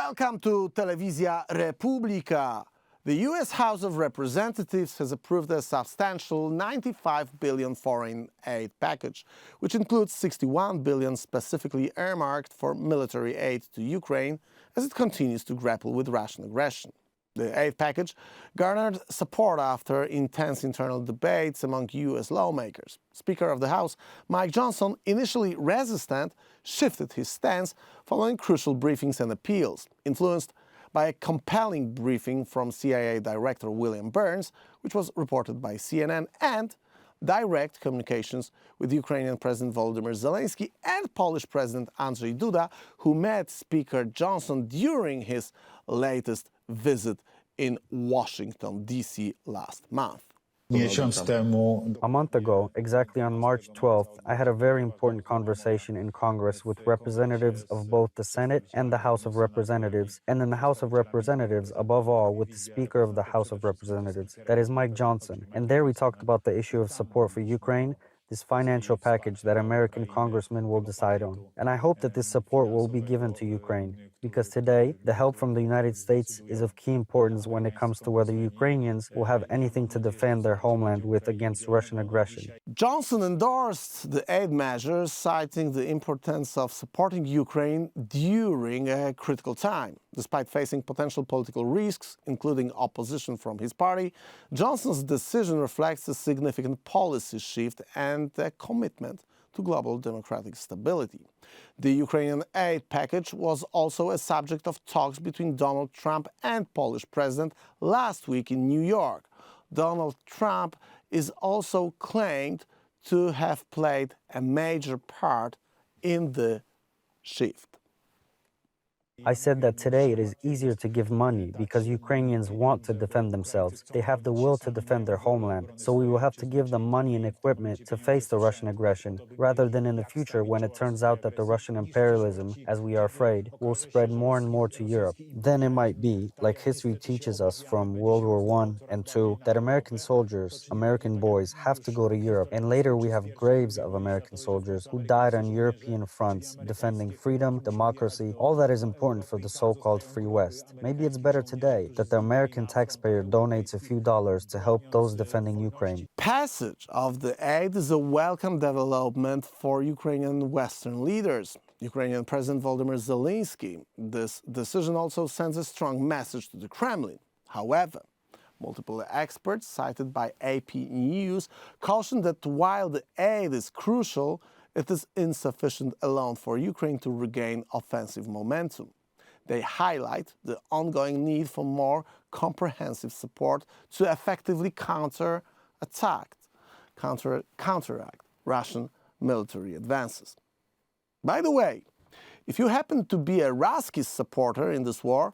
Welcome to Telewizja Republika. The U.S. House of Representatives has approved a substantial $95 billion foreign aid package, which includes $61 billion specifically earmarked for military aid to Ukraine as it continues to grapple with Russian aggression. The aid package garnered support after intense internal debates among U.S. lawmakers. Speaker of the House Mike Johnson, initially resistant, shifted his stance following crucial briefings and appeals, influenced by a compelling briefing from CIA Director William Burns, which was reported by CNN, and direct communications with Ukrainian President Volodymyr Zelensky and Polish President Andrzej Duda, who met Speaker Johnson during his latest visit in Washington, D.C. last month. A month ago, exactly on March 12th, I had a very important conversation in Congress with representatives of both the Senate and the House of Representatives, and in the House of Representatives, above all, with the Speaker of the House of Representatives, that is Mike Johnson. And there we talked about the issue of support for Ukraine, this financial package that American congressmen will decide on. And I hope that this support will be given to Ukraine, because today, the help from the United States is of key importance when it comes to whether Ukrainians will have anything to defend their homeland with against Russian aggression. Johnson endorsed the aid measures, citing the importance of supporting Ukraine during a critical time. Despite facing potential political risks, including opposition from his party, Johnson's decision reflects a significant policy shift and a commitment to global democratic stability. The Ukrainian aid package was also a subject of talks between Donald Trump and Polish President last week in New York. Donald Trump is also claimed to have played a major part in the shift. I said that today it is easier to give money because Ukrainians want to defend themselves. They have the will to defend their homeland. So we will have to give them money and equipment to face the Russian aggression, rather than in the future when it turns out that the Russian imperialism, as we are afraid, will spread more and more to Europe. Then it might be, like history teaches us from World War I and II, that American soldiers, American boys, have to go to Europe. And later we have graves of American soldiers who died on European fronts, defending freedom, democracy, all that is important for the so-called Free West. Maybe it's better today that the American taxpayer donates a few dollars to help those defending Ukraine. Passage of the aid is a welcome development for Ukrainian Western leaders. Ukrainian President Volodymyr Zelensky. This decision also sends a strong message to the Kremlin. However, multiple experts cited by AP News caution that while the aid is crucial, it is insufficient alone for Ukraine to regain offensive momentum. They highlight the ongoing need for more comprehensive support to effectively counteract Russian military advances. By the way, if you happen to be a Ruskies supporter in this war,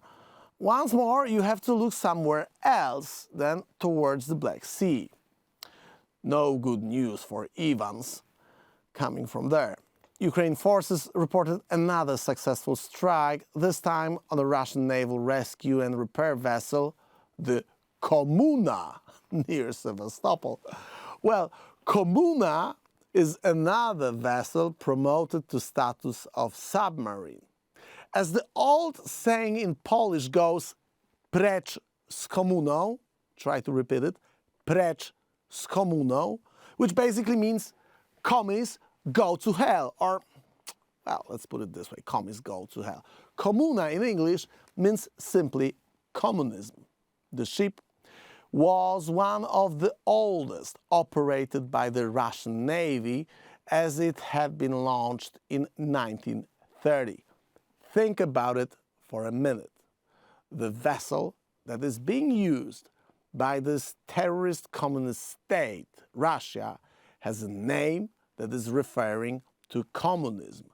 once more you have to look somewhere else than towards the Black Sea. No good news for Ivans coming from there. Ukraine forces reported another successful strike, this time on a Russian naval rescue and repair vessel, the Komuna, near Sevastopol. Well, Komuna is another vessel promoted to status of submarine. As the old saying in Polish goes, precz z komuną, try to repeat it, precz z komuną, which basically means commies go to hell, or, well, let's put it this way, commies go to hell. Komuna in English means simply communism. The ship was one of the oldest operated by the Russian Navy, as it had been launched in 1930. Think about it for a minute. The vessel that is being used by this terrorist communist state, Russia, has a name that is referring to communism.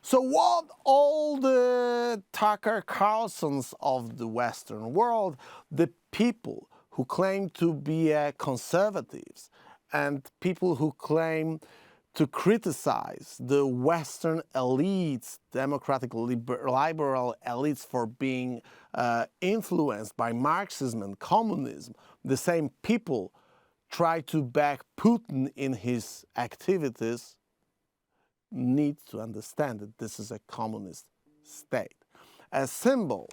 So what all the Tucker Carlsons of the Western world, the people who claim to be conservatives and people who claim to criticize the Western elites, democratic liberal elites, for being influenced by Marxism and communism, the same people try to back Putin in his activities, need to understand that this is a communist state. A symbol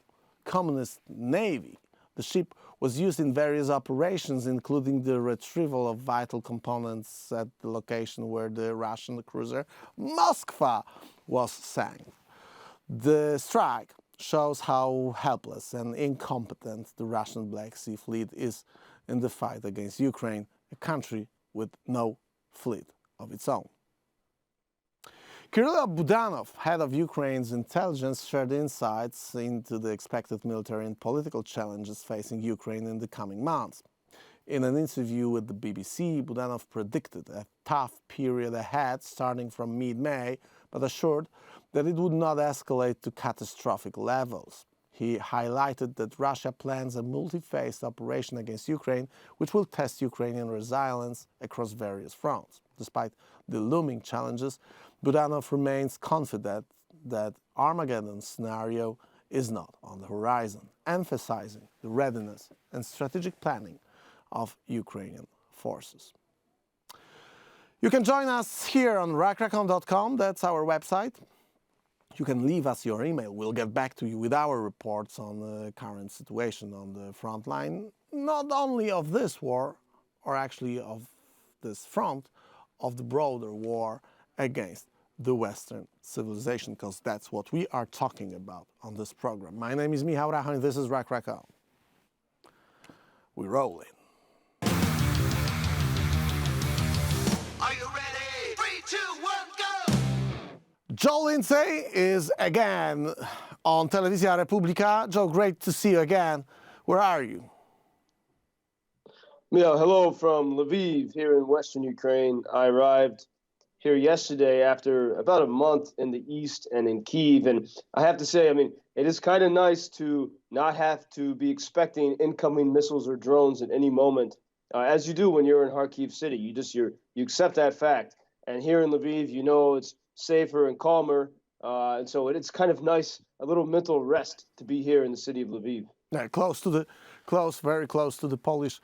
communist navy. The ship was used in various operations, including the retrieval of vital components at the location where the Russian cruiser Moskva was sank. The strike shows how helpless and incompetent the Russian Black Sea Fleet is in the fight against Ukraine, a country with no fleet of its own. Kirill Budanov, head of Ukraine's intelligence, shared insights into the expected military and political challenges facing Ukraine in the coming months. In an interview with the BBC, Budanov predicted a tough period ahead starting from mid-May, but assured that it would not escalate to catastrophic levels. He highlighted that Russia plans a multi-phased operation against Ukraine, which will test Ukrainian resilience across various fronts. Despite the looming challenges, Budanov remains confident that Armageddon scenario is not on the horizon, emphasizing the readiness and strategic planning of Ukrainian forces. You can join us here on Rachon.com, that's our website. You can leave us your email. We'll get back to you with our reports on the current situation on the front line, not only of this war, or actually of this front, of the broader war against the Western civilization, because that's what we are talking about on this program. My name is Michał Rachon, and this is Rachon. We're rolling. Are you ready? 3, 2, 1, go! Joe Lindsley is again on Telewizja Republika. Joe, great to see you again. Where are you? Yeah, hello from Lviv here in Western Ukraine. I arrived here yesterday after about a month in the east and in Kyiv. And I have to say, I mean, it is kind of nice to not have to be expecting incoming missiles or drones at any moment, as you do when you're in Kharkiv city. You accept that fact. And here in Lviv, you know it's safer and calmer. And so it's kind of nice, a little mental rest to be here in the city of Lviv. Yeah, very close to the Polish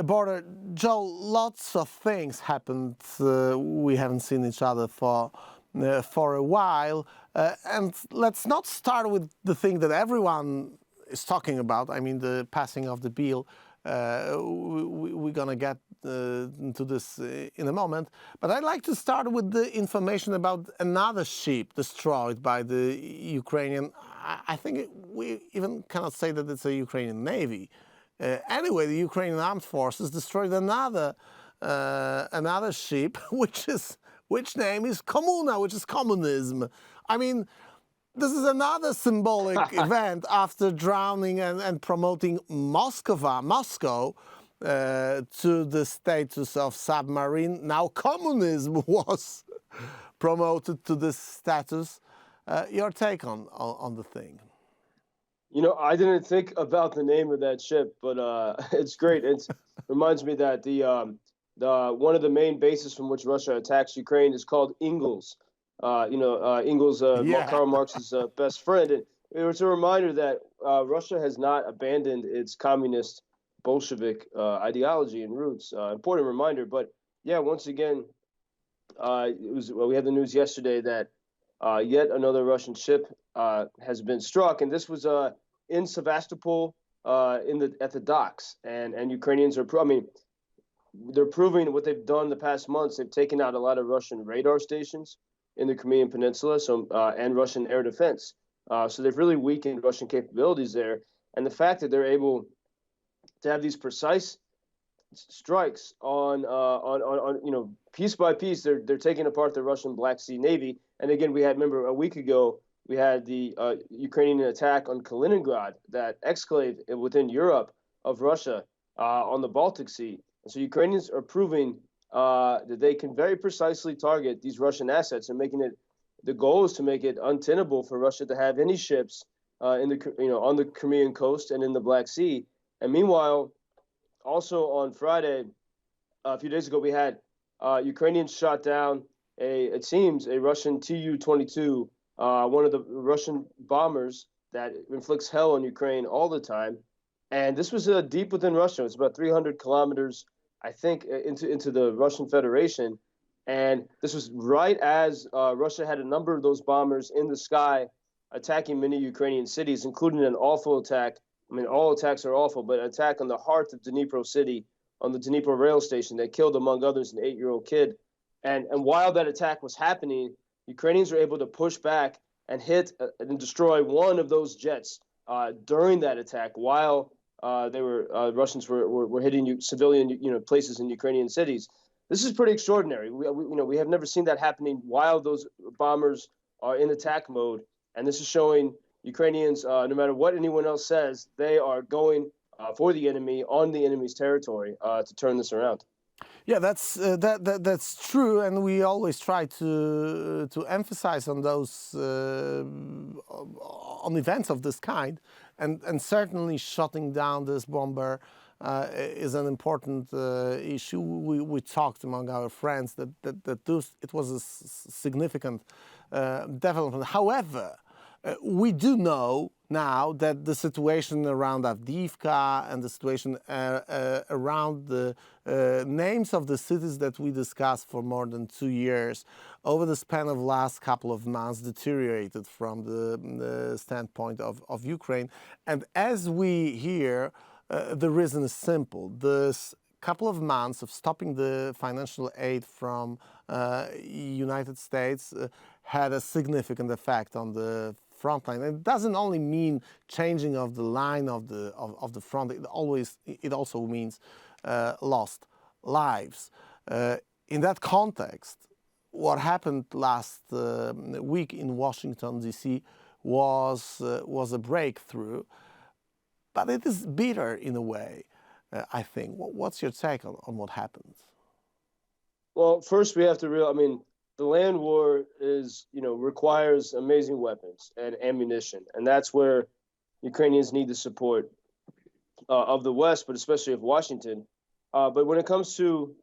border. Joe, lots of things happened. We haven't seen each other for a while. And let's not start with the thing that everyone is talking about. I mean, the passing of the bill. We're going to get into this in a moment. But I'd like to start with the information about another ship destroyed by the Ukrainian. I think we even cannot say that it's a Ukrainian Navy. Anyway, the Ukrainian armed forces destroyed another ship, which name is Komuna, which is communism. I mean, this is another symbolic event after drowning and promoting Moscow to the status of submarine. Now communism was promoted to this status. Your take on the thing? You know, I didn't think about the name of that ship, but it's great. It reminds me that the one of the main bases from which Russia attacks Ukraine is called Engels. Engels, Karl Marx's best friend. And it's a reminder that Russia has not abandoned its communist Bolshevik ideology and roots. Important reminder. But yeah, once again, we had the news yesterday that yet another Russian ship has been struck, and this was in Sevastopol at the docks. And Ukrainians are, they're proving what they've done the past months. They've taken out a lot of Russian radar stations in the Crimean Peninsula, and Russian air defense. So they've really weakened Russian capabilities there. And the fact that they're able to have these precise strikes on piece by piece, they're taking apart the Russian Black Sea Navy. And again, remember a week ago, we had the Ukrainian attack on Kaliningrad, that exclave within Europe of Russia on the Baltic Sea. And so Ukrainians are proving that they can very precisely target these Russian assets, and the goal is to make it untenable for Russia to have any ships on the Crimean coast and in the Black Sea. And meanwhile, also on Friday, a few days ago, we had Ukrainians shot down it seems a Russian Tu-22, one of the Russian bombers that inflicts hell on Ukraine all the time. And this was deep within Russia. It's about 300 kilometers, I think, into the Russian Federation. And this was right as Russia had a number of those bombers in the sky attacking many Ukrainian cities, including an awful attack. I mean, all attacks are awful, but an attack on the heart of Dnipro city, on the Dnipro rail station that killed, among others, an 8-year-old kid. And while that attack was happening, Ukrainians were able to push back and hit and destroy one of those jets during that attack while Russians were hitting civilian places in Ukrainian cities. This is pretty extraordinary. We have never seen that happening while those bombers are in attack mode, and this is showing Ukrainians, no matter what anyone else says, they are going for the enemy on the enemy's territory to turn this around. Yeah, that's true, and we always try to emphasize on those on events of this kind, and certainly shutting down this bomber is an important issue. We talked among our friends that it was a significant development. However, we do know now that the situation around Avdiivka and the situation around the names of the cities that we discussed for more than 2 years over the span of last couple of months deteriorated from the standpoint of Ukraine. And as we hear, the reason is simple. This couple of months of stopping the financial aid from United States had a significant effect on the front line. And it doesn't only mean changing of the line of the front. It also means lost lives. In that context, what happened last week in Washington D.C. was a breakthrough, but it is bitter in a way. I think. What's your take on what happened? Well, first we have to realize. I mean, the land war requires amazing weapons and ammunition, and that's where Ukrainians need the support of the West, but especially of Washington. But when it comes to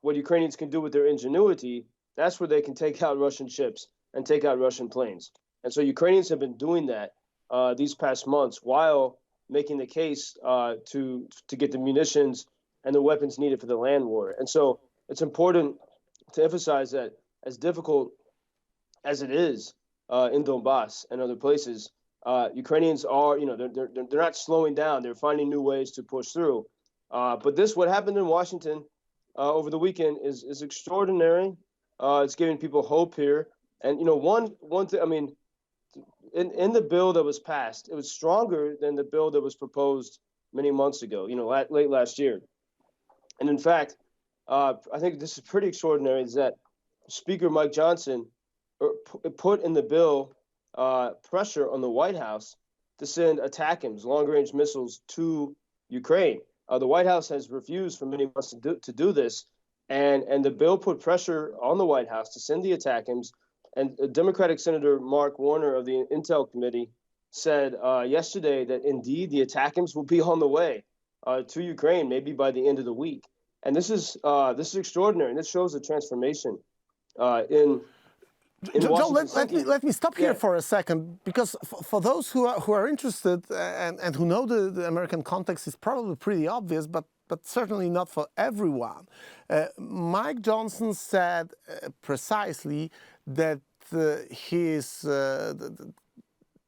what Ukrainians can do with their ingenuity, that's where they can take out Russian ships and take out Russian planes. And so Ukrainians have been doing that these past months while making the case to get the munitions and the weapons needed for the land war. And so it's important to emphasize that as difficult as it is in Donbass and other places, Ukrainians are, they're not slowing down. They're finding new ways to push through. But what happened in Washington over the weekend is extraordinary. It's giving people hope here. And, one thing, I mean, in the bill that was passed, it was stronger than the bill that was proposed many months ago, late last year. And in fact, I think this is pretty extraordinary, is that Speaker Mike Johnson put in the bill pressure on the White House to send ATACMS, long-range missiles, to Ukraine. The White House has refused for many months to do this, and the bill put pressure on the White House to send the ATACMS. And Democratic Senator Mark Warner of the Intel Committee said yesterday that indeed the ATACMS will be on the way to Ukraine, maybe by the end of the week. And this is extraordinary, and this shows a transformation in Joe, Washington. let me stop here for a second, because for those who are interested and who know the American context, is probably pretty obvious, but certainly not for everyone. Mike Johnson said precisely that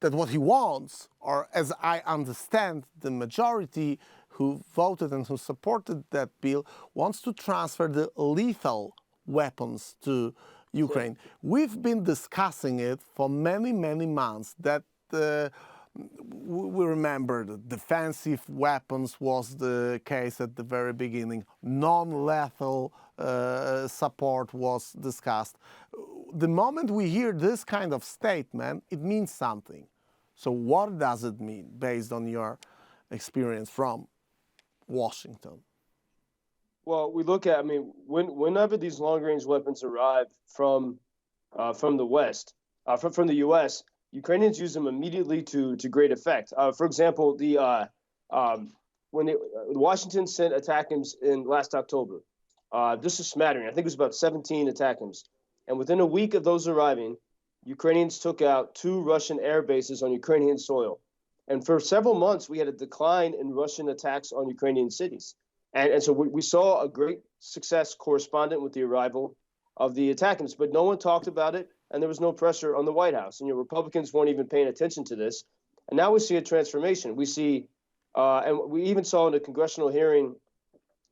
that what he wants, or as I understand, the majority who voted and who supported that bill, wants to transfer the lethal weapons to Ukraine. We've been discussing it for many, many months, that we remember that defensive weapons was the case at the very beginning. Non-lethal support was discussed. The moment we hear this kind of statement, it means something. So what does it mean, based on your experience from Washington? Well, we look at, whenever these long-range weapons arrive from the West, from the U.S., Ukrainians use them immediately to great effect. For example, when Washington sent ATACMS in last October, just a smattering, I think it was about 17 ATACMS, and within a week of those arriving, Ukrainians took out 2 Russian air bases on Ukrainian soil. And for several months, we had a decline in Russian attacks on Ukrainian cities. And so we saw a great success correspondent with the arrival of the ATACMS, but no one talked about it and there was no pressure on the White House. And Republicans weren't even paying attention to this. And now we see a transformation. We see, and we even saw in a congressional hearing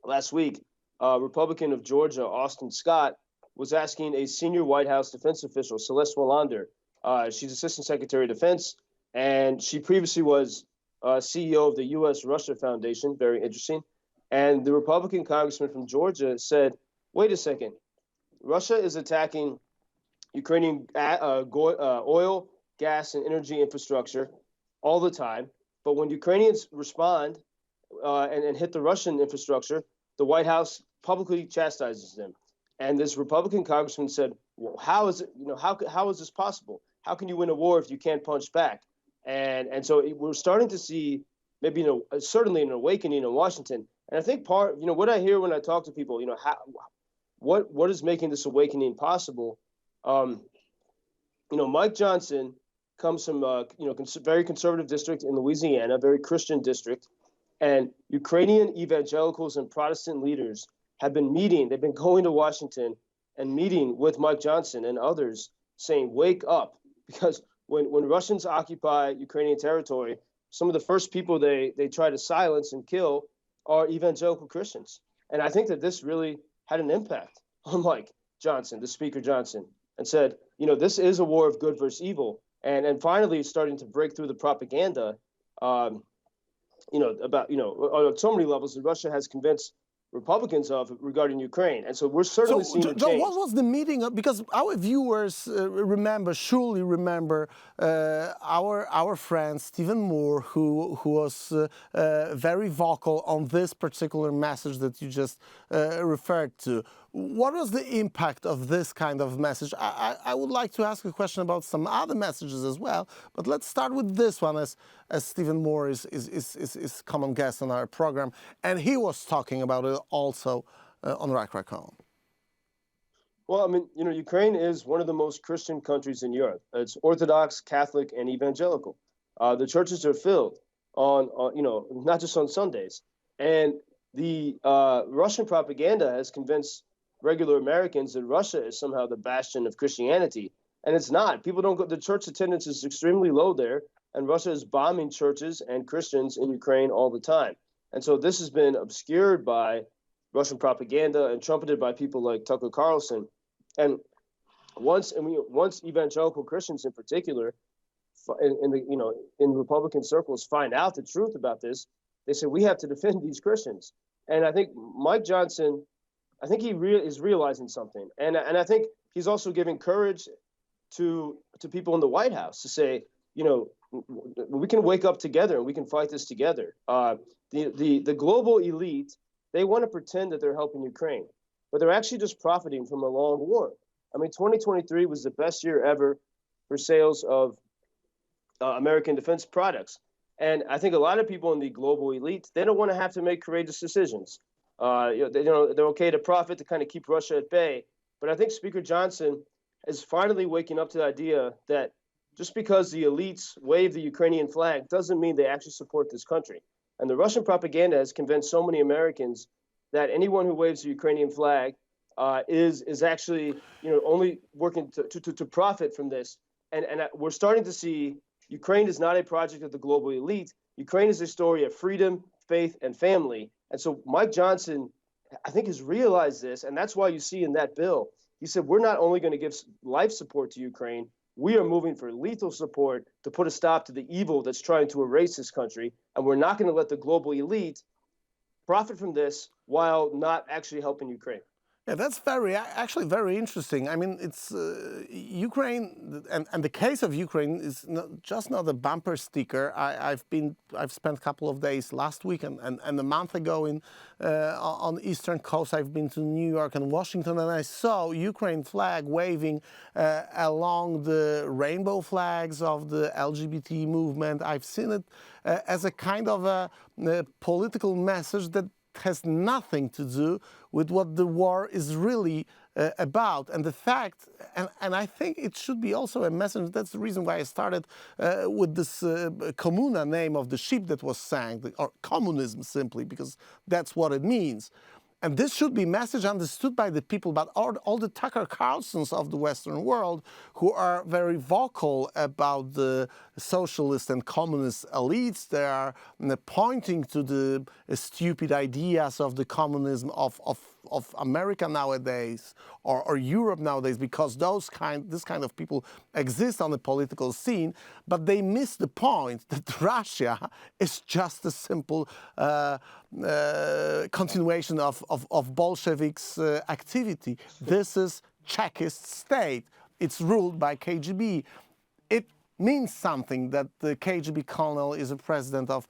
last week, Republican of Georgia, Austin Scott, was asking a senior White House defense official, Celeste Wallander. She's Assistant Secretary of Defense, and she previously was CEO of the U.S.-Russia Foundation. Very interesting. And the Republican congressman from Georgia said, wait a second, Russia is attacking Ukrainian oil, gas, and energy infrastructure all the time. But when Ukrainians respond and hit the Russian infrastructure, the White House publicly chastises them. And this Republican congressman said, well, how is it, how is this possible? How can you win a war if you can't punch back? And so we're starting to see maybe, certainly an awakening in Washington. And I think what I hear when I talk to people, what is making this awakening possible? Mike Johnson comes from very conservative district in Louisiana, very Christian district, and Ukrainian evangelicals and Protestant leaders have been meeting. They've been going to Washington and meeting with Mike Johnson and others, saying, "Wake up!" Because when Russians occupy Ukrainian territory, some of the first people they try to silence and kill are evangelical Christians. And I think that this really had an impact on Mike Johnson, the Speaker Johnson, and said, this is a war of good versus evil. And finally starting to break through the propaganda, about, on so many levels that Russia has convinced Republicans of regarding Ukraine. And so we're certainly seeing a Joe, change. what was the meeting of, because our viewers surely remember our friend Stephen Moore, who was very vocal on this particular message that you just referred to. What was the impact of this kind of message? I would like to ask a question about some other messages as well, but let's start with this one, as Stephen Moore is common guest on our program, and he was talking about it also on Rachon. Well, I mean, Ukraine is one of the most Christian countries in Europe. It's Orthodox, Catholic, and evangelical. The churches are filled on not just on Sundays. And the Russian propaganda has convinced regular Americans that Russia is somehow the bastion of Christianity. And it's not. People don't go, the church attendance is extremely low there, and Russia is bombing churches and Christians in Ukraine all the time. And so this has been obscured by Russian propaganda and trumpeted by people like Tucker Carlson. And once evangelical Christians in particular, in Republican circles, find out the truth about this, they say, we have to defend these Christians. And I think Mike Johnson, I think he is realizing something. And I think he's also giving courage to people in the White House to say, we can wake up together and we can fight this together. The global elite, they want to pretend that they're helping Ukraine, but they're actually just profiting from a long war. I mean, 2023 was the best year ever for sales of American defense products. And I think a lot of people in the global elite, they don't want to have to make courageous decisions. They're okay to profit to kind of keep Russia at bay. But I think Speaker Johnson is finally waking up to the idea that just because the elites wave the Ukrainian flag doesn't mean they actually support this country. And the Russian propaganda has convinced so many Americans that anyone who waves the Ukrainian flag is actually only working to profit from this. And we're starting to see Ukraine is not a project of the global elite. Ukraine is a story of freedom, faith, and family. And so Mike Johnson, I think, has realized this, and that's why you see in that bill, he said, we're not only going to give life support to Ukraine, we are moving for lethal support to put a stop to the evil that's trying to erase this country, and we're not going to let the global elite profit from this while not actually helping Ukraine. Yeah, that's actually very interesting. I mean, it's Ukraine, and the case of Ukraine is just not a bumper sticker. I've spent a couple of days last week and a month ago on the Eastern Coast. I've been to New York and Washington, and I saw Ukraine flag waving along the rainbow flags of the LGBT movement. I've seen it as a kind of a political message that has nothing to do with what the war is really about. And the fact, and I think it should be also a message, that's the reason why I started with this Komuna name of the ship that was sank, or communism simply, because that's what it means. And this should be message understood by the people, but all the Tucker Carlsons of the Western world who are very vocal about the socialist and communist elites. They are pointing to the stupid ideas of the communism of America nowadays or Europe nowadays, because this kind of people exist on the political scene, but they miss the point that Russia is just a simple continuation of Bolsheviks' activity. This is Czechist state. It's ruled by KGB. It means something that the KGB colonel is a president of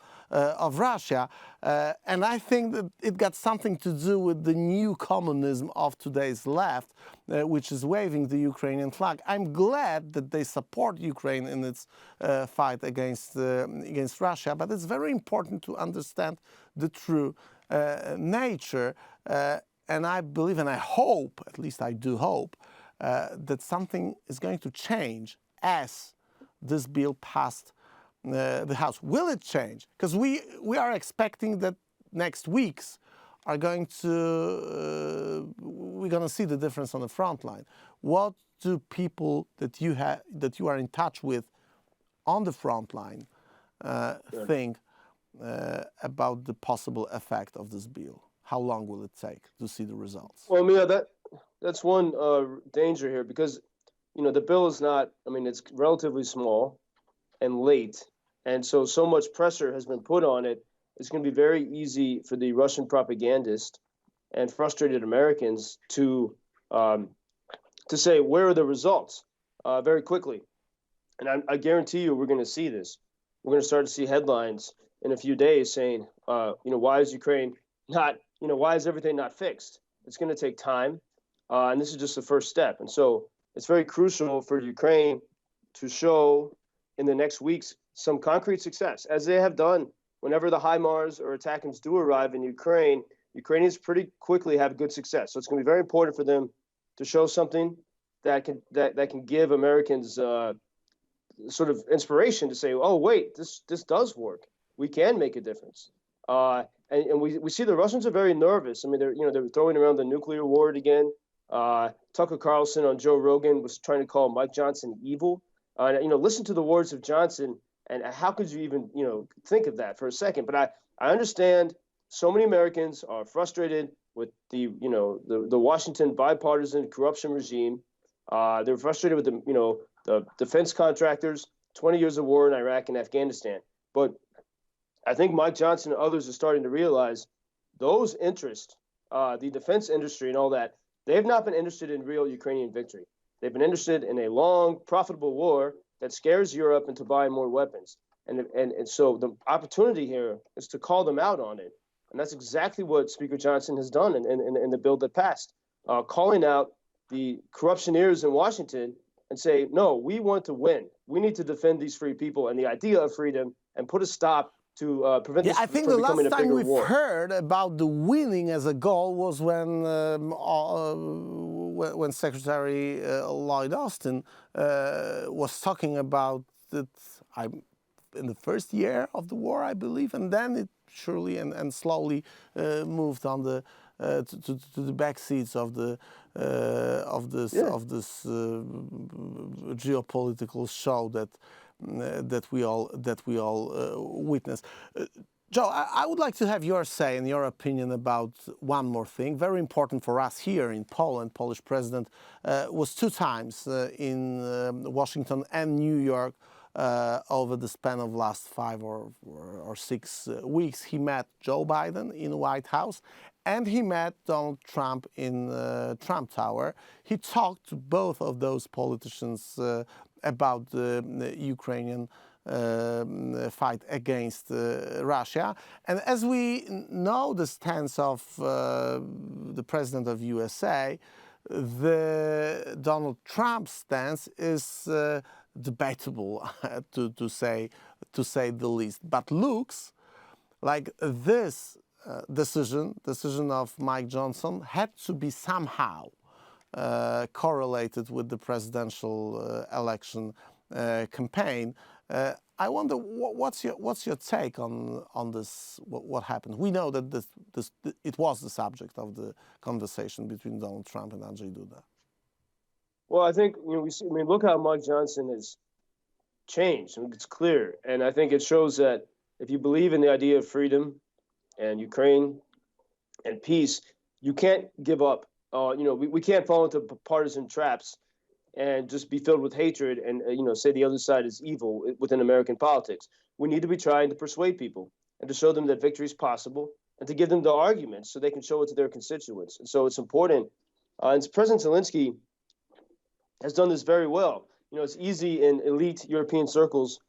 Russia, and I think that it got something to do with the new communism of today's left, which is waving the Ukrainian flag. I'm glad that they support Ukraine in its fight against Russia, but it's very important to understand the true nature, and I believe and I hope, at least I do hope, that something is going to change as this bill passed the House. Will it change? Because we are expecting that next weeks are going to we're going to see the difference on the front line. What do people that you are in touch with on the front line think about the possible effect of this bill? How long will it take to see the results? Well, Mia, that's one danger here, because the bill is not, it's relatively small and late. And so much pressure has been put on it. It's going to be very easy for the Russian propagandist and frustrated Americans to say, where are the results very quickly. And I guarantee you we're going to see this. We're going to start to see headlines in a few days saying, why is Ukraine not, why is everything not fixed? It's going to take time. And this is just the first step. And so it's very crucial for Ukraine to show in the next weeks some concrete success, as they have done whenever the HIMARS or attackers do arrive in Ukraine. Ukrainians pretty quickly have good success. So it's going to be very important for them to show something that can give Americans sort of inspiration to say, oh, wait, this does work. We can make a difference. And we see the Russians are very nervous. They're throwing around the nuclear word again. Tucker Carlson on Joe Rogan was trying to call Mike Johnson evil. Listen to the words of Johnson, and how could you even, think of that for a second? But I understand so many Americans are frustrated with the Washington bipartisan corruption regime. They're frustrated with the defense contractors, 20 years of war in Iraq and Afghanistan. But I think Mike Johnson and others are starting to realize those interests, the defense industry and all that, they've not been interested in real Ukrainian victory. They've been interested in a long, profitable war that scares Europe into buying more weapons. And so the opportunity here is to call them out on it. And that's exactly what Speaker Johnson has done in the bill that passed, calling out the corruptioneers in Washington and say, no, we want to win. We need to defend these free people and the idea of freedom and put a stop to prevent this I think from the becoming last a time bigger we've war. heard about the winning as a goal was when Secretary Lloyd Austin was talking about it in the first year of the war, I believe, and then it surely and slowly moved on to the back seats of this geopolitical show that we all witness. Joe, I would like to have your say and your opinion about one more thing. Very important for us here in Poland. Polish president was 2 times in Washington and New York over the span of last 5 or 6 weeks. He met Joe Biden in the White House, and he met Donald Trump in Trump Tower. He talked to both of those politicians about the Ukrainian fight against Russia. And as we know the stance of the president of USA, the Donald Trump stance is debatable, to say the least. But looks like this decision of Mike Johnson had to be somehow correlated with the presidential election campaign. I wonder what's your take on this? What happened? We know that it was the subject of the conversation between Donald Trump and Andrzej Duda. Well, I think we see. I mean, look how Mike Johnson has changed. I mean, it's clear, and I think it shows that if you believe in the idea of freedom and Ukraine and peace, you can't give up. We can't fall into partisan traps and just be filled with hatred and say the other side is evil within American politics. We need to be trying to persuade people and to show them that victory is possible and to give them the arguments so they can show it to their constituents. And so it's important. And President Zelensky has done this very well. It's easy in elite European circles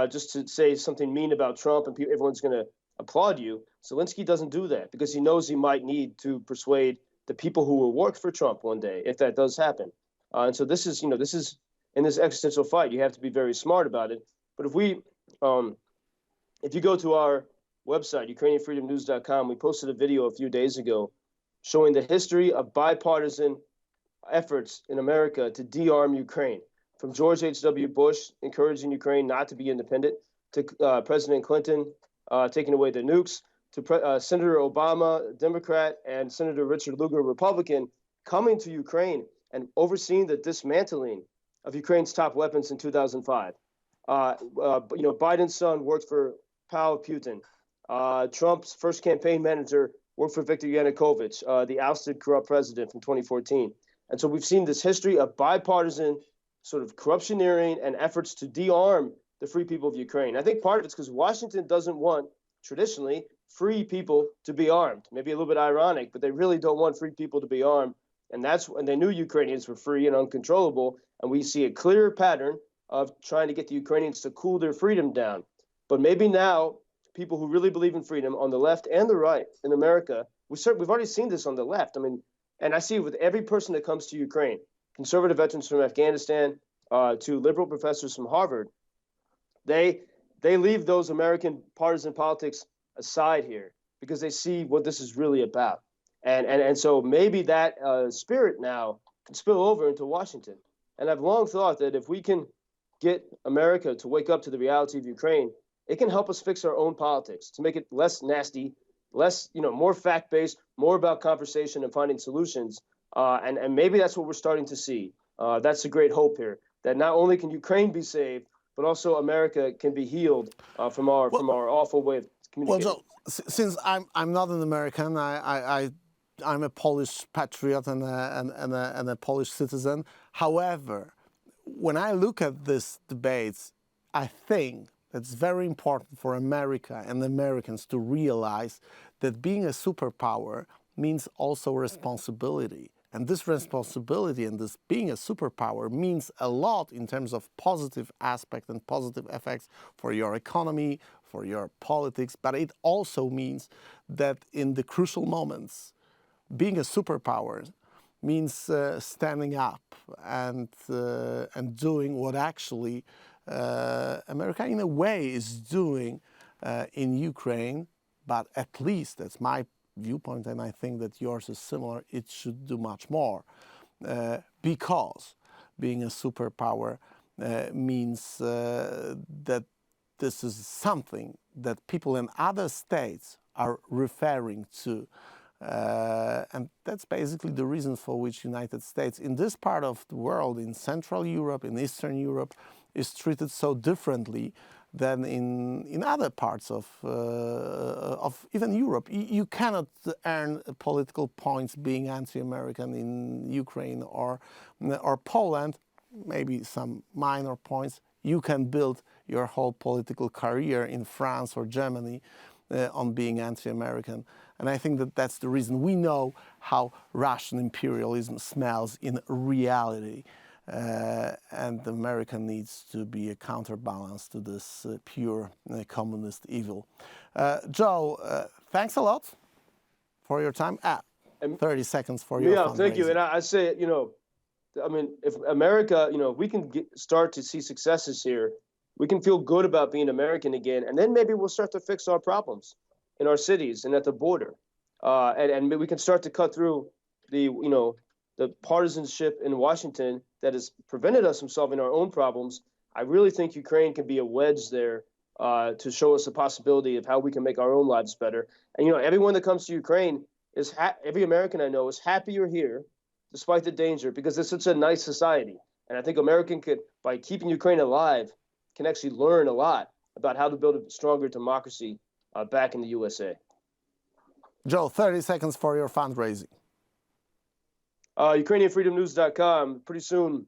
just to say something mean about Trump and everyone's going to applaud you. Zelensky doesn't do that because he knows he might need to persuade the people who will work for Trump one day if that does happen. And so this is in this existential fight, you have to be very smart about it. But if you go to our website, UkrainianFreedomNews.com, we posted a video a few days ago showing the history of bipartisan efforts in America to de-arm Ukraine, from George H.W. Bush encouraging Ukraine not to be independent, to President Clinton taking away the nukes, to Senator Obama, Democrat, and Senator Richard Lugar, Republican, coming to Ukraine and overseeing the dismantling of Ukraine's top weapons in 2005. Biden's son worked for Pavel Putin. Trump's first campaign manager worked for Viktor Yanukovych, the ousted corrupt president from 2014. And so we've seen this history of bipartisan sort of corruptioneering and efforts to de-arm the free people of Ukraine. I think part of it's because Washington doesn't want, traditionally, free people to be armed. Maybe a little bit ironic, but they really don't want free people to be armed. And that's when they knew Ukrainians were free and uncontrollable. And we see a clear pattern of trying to get the Ukrainians to cool their freedom down. But maybe now, people who really believe in freedom on the left and the right in America, we've already seen this on the left. I mean, and I see it with every person that comes to Ukraine, conservative veterans from Afghanistan to liberal professors from Harvard. They leave those American partisan politics aside here because they see what this is really about. And so maybe that spirit now can spill over into Washington. And I've long thought that if we can get America to wake up to the reality of Ukraine, it can help us fix our own politics, to make it less nasty, less, more fact-based, more about conversation and finding solutions. And maybe that's what we're starting to see. That's the great hope here, that not only can Ukraine be saved, but also America can be healed from our awful way of communicating. Well, Joe, since I'm not an American, I'm a Polish patriot and a Polish citizen. However, when I look at this debates, I think it's very important for America and Americans to realize that being a superpower means also responsibility. And this responsibility and this being a superpower means a lot in terms of positive aspect and positive effects for your economy, for your politics, but it also means that in the crucial moments, being a superpower means standing up and doing what actually America in a way is doing in Ukraine, but at least that's my viewpoint, and I think that yours is similar. It should do much more because being a superpower means that this is something that people in other states are referring to. And that's basically the reason for which United States in this part of the world, in Central Europe, in Eastern Europe, is treated so differently than in other parts of even Europe. You cannot earn political points being anti-American in Ukraine or Poland, maybe some minor points. You can build your whole political career in France or Germany on being anti-American. And I think that that's the reason. We know how Russian imperialism smells in reality. And America needs to be a counterbalance to this pure communist evil. Joe, thanks a lot for your time. 30 seconds for your fundraising. Thank you. And I say, if America, if we can start to see successes here, we can feel good about being American again, and then maybe we'll start to fix our problems in our cities and at the border, and we can start to cut through the partisanship in Washington that has prevented us from solving our own problems. I really think Ukraine can be a wedge there to show us the possibility of how we can make our own lives better. And everyone that comes to Ukraine every American I know is happy you're here, despite the danger, because it's such a nice society. And I think American could, by keeping Ukraine alive, can actually learn a lot about how to build a stronger democracy back in the USA. Joe, 30 seconds for your fundraising. UkrainianFreedomNews.com. Pretty soon,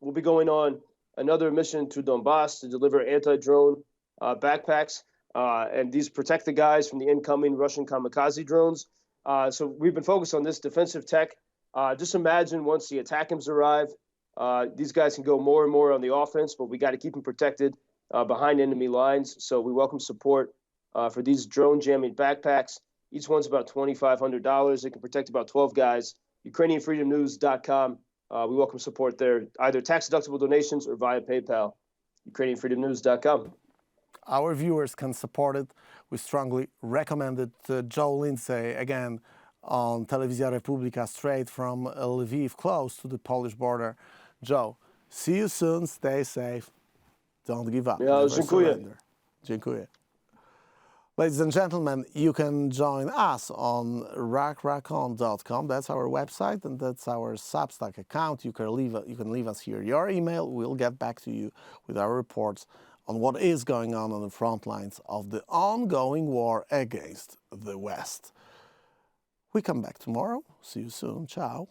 we'll be going on another mission to Donbass to deliver anti-drone backpacks, and these protect the guys from the incoming Russian kamikaze drones. So we've been focused on this defensive tech. Just imagine once the ATACMS arrive, these guys can go more and more on the offense, but we got to keep them protected behind enemy lines. So we welcome support for these drone jamming backpacks. Each one's about $2,500. It can protect about 12 guys. UkrainianFreedomNews.com. We welcome support there, either tax-deductible donations or via PayPal. UkrainianFreedomNews.com. Our viewers can support it. We strongly recommend it. Joe Lindsley, again, on Telewizja Republika, straight from Lviv, close to the Polish border. Joe, see you soon. Stay safe. Don't give up. Yeah, Never dziękuję. surrender. Dziękuję. Ladies and gentlemen, you can join us on rackracon.com. That's our website, and that's our Substack account. You can leave us here your email. We'll get back to you with our reports on what is going on the front lines of the ongoing war against the West. We come back tomorrow. See you soon. Ciao.